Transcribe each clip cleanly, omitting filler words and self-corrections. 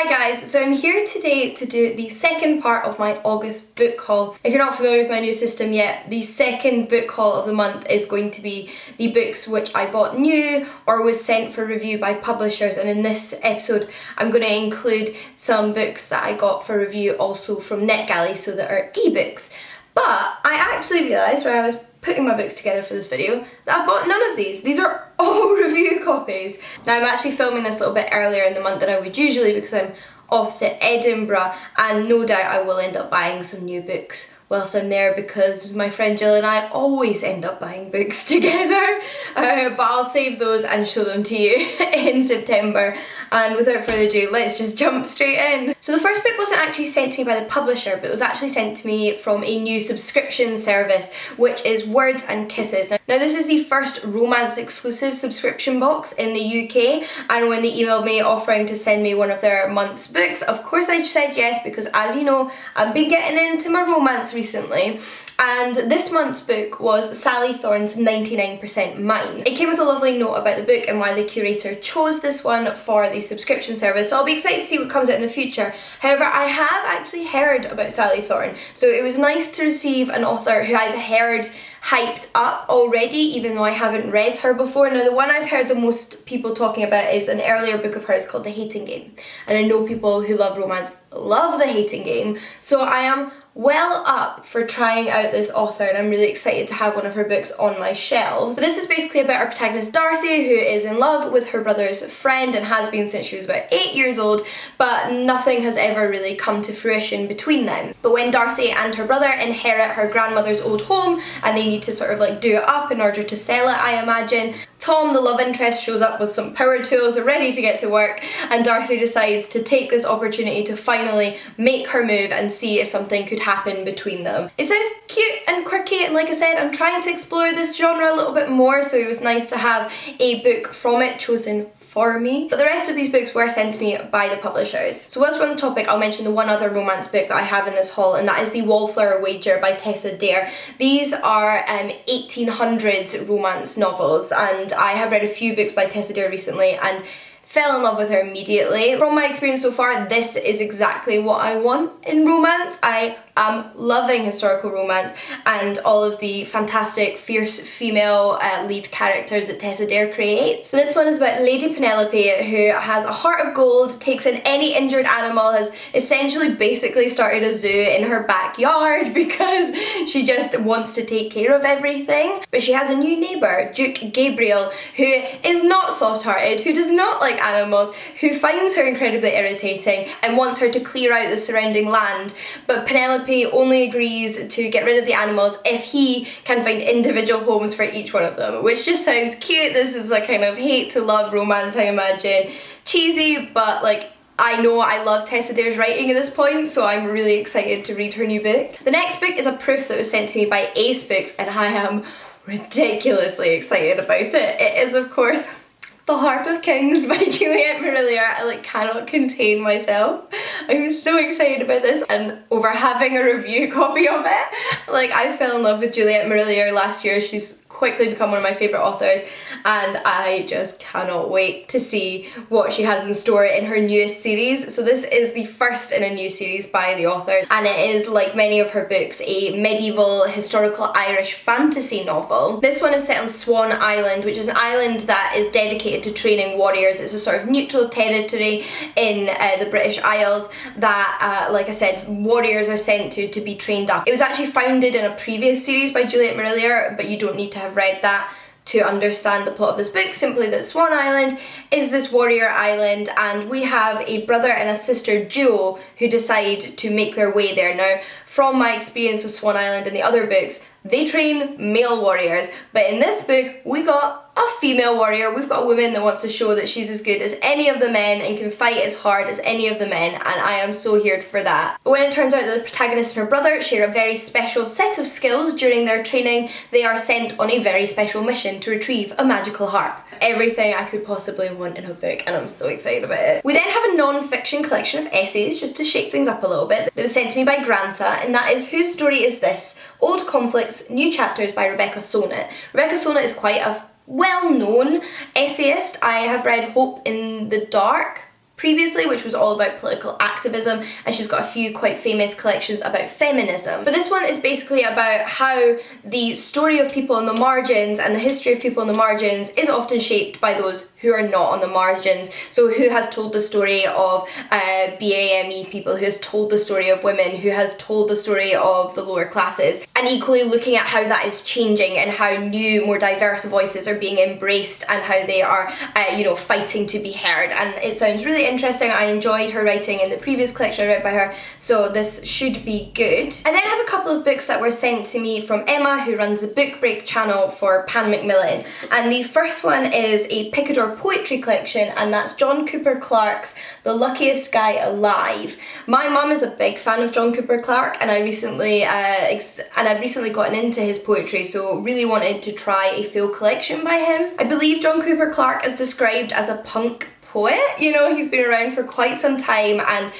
Hi guys, so I'm here today to do the second part of my August book haul. If you're not familiar with my new system yet, the second book haul of the month is going to be the books which I bought new or was sent for review by publishers, and in this episode I'm going to include some books that I got for review also from NetGalley, so that are ebooks. But I actually realised when I was putting my books together for this video that I bought none of these. These are all review copies. Now I'm actually filming this a little bit earlier in the month than I would usually because I'm off to Edinburgh, and no doubt I will end up buying some new books whilst I'm there because my friend Jill and I always end up buying books together, but I'll save those and show them to you in September. And without further ado, let's just jump straight in. So the first book wasn't actually sent to me by the publisher, but it was actually sent to me from a new subscription service, which is Words and Kisses. Now this is the first romance exclusive subscription box in the UK, and when they emailed me offering to send me one of their month's books, of course I said yes, because as you know, I've been getting into my romance recently. And this month's book was Sally Thorne's 99% Mine. It came with a lovely note about the book and why the curator chose this one for the subscription service, so I'll be excited to see what comes out in the future. However, I have actually heard about Sally Thorne, so it was nice to receive an author who I've heard hyped up already, even though I haven't read her before. Now the one I've heard the most people talking about is an earlier book of hers called The Hating Game, and I know people who love romance love The Hating Game, so I am well up for trying out this author, and I'm really excited to have one of her books on my shelves. So this is basically about our protagonist Darcy, who is in love with her brother's friend and has been since she was about 8 years old, but nothing has ever really come to fruition between them. But when Darcy and her brother inherit her grandmother's old home and they need to sort of like do it up in order to sell it, I imagine, Tom, the love interest, shows up with some power tools ready to get to work, and Darcy decides to take this opportunity to finally make her move and see if something could happen between them. It sounds cute and quirky, and like I said, I'm trying to explore this genre a little bit more, so it was nice to have a book from it chosen for me. But the rest of these books were sent to me by the publishers. So whilst we're on the topic, I'll mention the one other romance book that I have in this haul, and that is The Wallflower Wager by Tessa Dare. These are 1800s romance novels, and I have read a few books by Tessa Dare recently and fell in love with her immediately. From my experience so far, this is exactly what I want in romance. I am loving historical romance and all of the fantastic, fierce female lead characters that Tessa Dare creates. So this one is about Lady Penelope, who has a heart of gold, takes in any injured animal, has essentially basically started a zoo in her backyard because she just wants to take care of everything. But she has a new neighbour, Duke Gabriel, who is not soft-hearted, who does not like animals, who finds her incredibly irritating and wants her to clear out the surrounding land. But Penelope only agrees to get rid of the animals if he can find individual homes for each one of them, which just sounds cute. This is a kind of hate to love romance, I imagine. Cheesy, but like, I know I love Tessa Dare's writing at this point, so I'm really excited to read her new book. The next book is a proof that was sent to me by Ace Books, and I am ridiculously excited about it. It is, of course, The Harp of Kings by Juliet Marillier. I like cannot contain myself. I'm so excited about this, and over having a review copy of it. Like, I fell in love with Juliet Marillier last year. She's quickly become one of my favourite authors, and I just cannot wait to see what she has in store in her newest series. So this is the first in a new series by the author, and it is, like many of her books, a medieval historical Irish fantasy novel. This one is set on Swan Island, which is an island that is dedicated to training warriors. It's a sort of neutral territory in the British Isles that, like I said, warriors are sent to be trained up. It was actually founded in a previous series by Juliet Marillier, but you don't need to have read that to understand the plot of this book. Simply that Swan Island is this warrior island, and we have a brother and a sister duo who decide to make their way there. Now, from my experience with Swan Island and the other books, they train male warriors, but in this book we got a female warrior. We've got a woman that wants to show that she's as good as any of the men and can fight as hard as any of the men, and I am so here for that. But when it turns out that the protagonist and her brother share a very special set of skills during their training, they are sent on a very special mission to retrieve a magical harp. Everything I could possibly want in a book, and I'm so excited about it. We then have a non-fiction collection of essays, just to shake things up a little bit, that was sent to me by Granta, and that is Whose Story Is This? Old Conflicts, New Chapters by Rebecca Solnit. Rebecca Solnit is quite a well-known essayist. I have read Hope in the Dark previously, which was all about political activism, and she's got a few quite famous collections about feminism. But this one is basically about how the story of people on the margins and the history of people on the margins is often shaped by those who are not on the margins. So who has told the story of BAME people, who has told the story of women, who has told the story of the lower classes, and equally looking at how that is changing and how new, more diverse voices are being embraced and how they are, fighting to be heard. And it sounds really interesting. I enjoyed her writing in the previous collection I read by her, so this should be good. I then have a couple of books that were sent to me from Emma, who runs the Book Break channel for Pan Macmillan, and the first one is a Picador poetry collection, and that's John Cooper Clarke's The Luckiest Guy Alive. My mum is a big fan of John Cooper Clarke, and I've recently gotten into his poetry, so really wanted to try a full collection by him. I believe John Cooper Clarke is described as a punk poet. He's been around for quite some time, and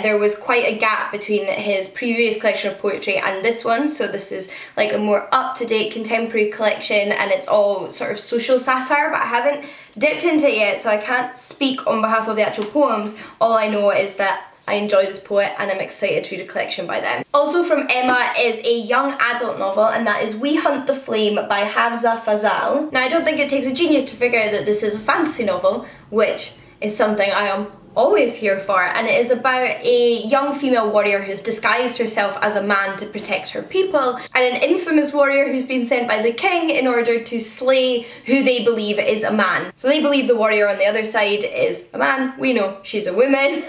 there was quite a gap between his previous collection of poetry and this one, so this is like a more up-to-date contemporary collection, and it's all sort of social satire, but I haven't dipped into it yet, so I can't speak on behalf of the actual poems. All I know is that I enjoy this poet and I'm excited to read a collection by them. Also from Emma is a young adult novel, and that is We Hunt the Flame by Hafsa Fazal. Now, I don't think it takes a genius to figure out that this is a fantasy novel, which is something I am always here for, and it is about a young female warrior who's disguised herself as a man to protect her people, and an infamous warrior who's been sent by the king in order to slay who they believe is a man. So they believe the warrior on the other side is a man. We know she's a woman.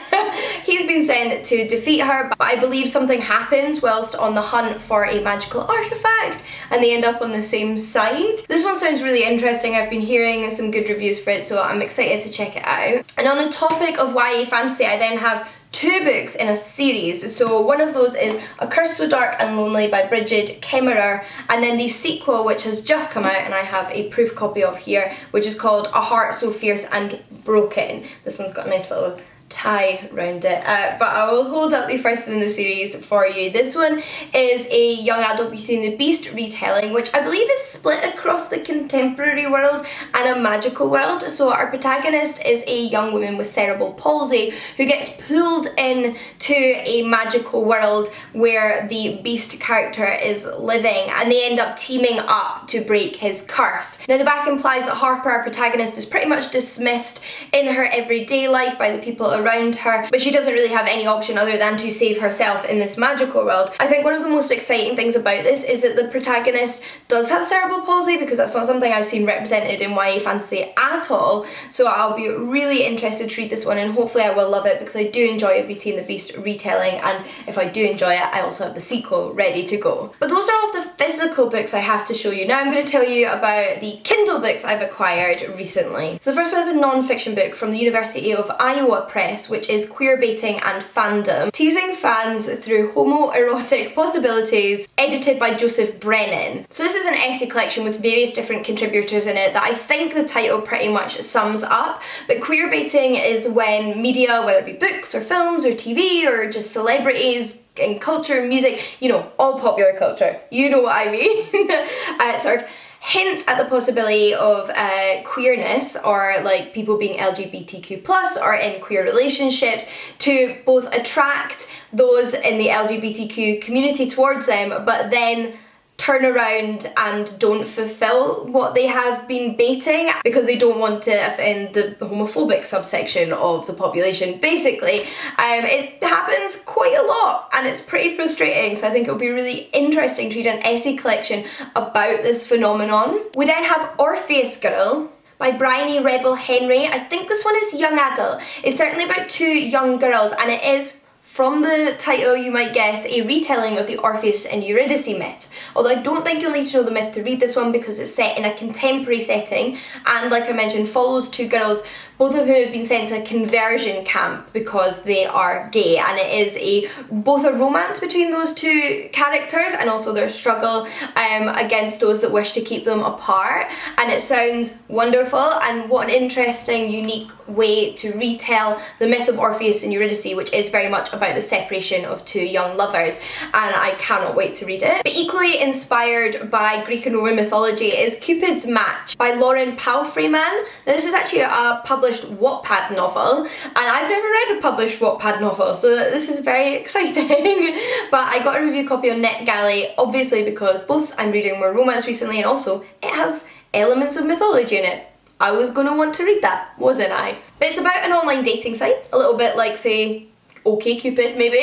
He's been sent to defeat her, but I believe something happens whilst on the hunt for a magical artifact, and they end up on the same side. This one sounds really interesting. I've been hearing some good reviews for it, so I'm excited to check it out. And on the topic of YA fantasy, I then have two books in a series. So one of those is A Curse So Dark and Lonely by Bridget Kemmerer, and then the sequel, which has just come out and I have a proof copy of here, which is called A Heart So Fierce and Broken. This one's got a nice little tie around it, but I will hold up the first in the series for you. This one is a young adult Beauty and the Beast retelling, which I believe is split across the contemporary world and a magical world. So our protagonist is a young woman with cerebral palsy who gets pulled into a magical world where the Beast character is living, and they end up teaming up to break his curse. Now, the back implies that Harper, our protagonist, is pretty much dismissed in her everyday life by the people around her, but she doesn't really have any option other than to save herself in this magical world. I think one of the most exciting things about this is that the protagonist does have cerebral palsy, because that's not something I've seen represented in YA fantasy at all, so I'll be really interested to read this one, and hopefully I will love it, because I do enjoy a Beauty and the Beast retelling, and if I do enjoy it, I also have the sequel ready to go. But those are all of the physical books I have to show you. Now I'm going to tell you about the Kindle books I've acquired recently. So the first one is a non-fiction book from the University of Iowa Press, which is Queer Baiting and Fandom, Teasing Fans Through Homoerotic Possibilities, edited by Joseph Brennan. So this is an essay collection with various different contributors in it that I think the title pretty much sums up, but queer baiting is when media, whether it be books or films or TV or just celebrities, in culture, music, all popular culture, you know what I mean, sort of hints at the possibility of queerness, or like people being LGBTQ+ or in queer relationships, to both attract those in the LGBTQ community towards them, but then turn around and don't fulfill what they have been baiting because they don't want to offend the homophobic subsection of the population. Basically, it happens quite a lot and it's pretty frustrating, so I think it'll be really interesting to read an essay collection about this phenomenon. We then have Orpheus Girl by Bryony Rebel Henry. I think this one is young adult. It's certainly about two young girls, and it is, from the title you might guess, a retelling of the Orpheus and Eurydice myth. Although I don't think you'll need to know the myth to read this one, because it's set in a contemporary setting and, like I mentioned, follows two girls, both of whom have been sent to a conversion camp because they are gay, and it is both a romance between those two characters and also their struggle against those that wish to keep them apart. And it sounds wonderful, and what an interesting, unique way to retell the myth of Orpheus and Eurydice, which is very much about the separation of two young lovers, and I cannot wait to read it. But equally inspired by Greek and Roman mythology is Cupid's Match by Lauren Palfreyman. Now, this is actually a published published Wattpad novel, and I've never read a published Wattpad novel, so this is very exciting. But I got a review copy on NetGalley, obviously because both I'm reading more romance recently and also it has elements of mythology in it. I was gonna want to read that, wasn't I? But it's about an online dating site, a little bit like, say, OkCupid maybe,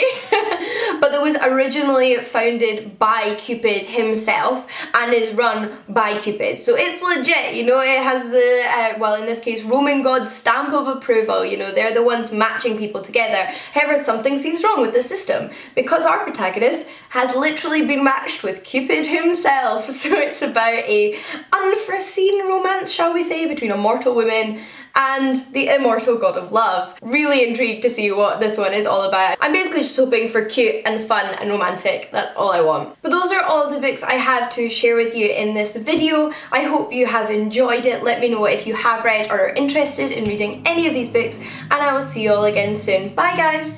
but that was originally founded by Cupid himself and is run by Cupid. So it's legit, you know, it has the, well in this case, Roman god's stamp of approval, you know, they're the ones matching people together. However, something seems wrong with the system because our protagonist has literally been matched with Cupid himself. So it's about a unforeseen romance, shall we say, between a mortal woman and the immortal god of love. Really intrigued to see what this one is all about. I'm basically just hoping for cute and fun and romantic. That's all I want. But those are all the books I have to share with you in this video. I hope you have enjoyed it. Let me know if you have read or are interested in reading any of these books, and I will see you all again soon. Bye guys!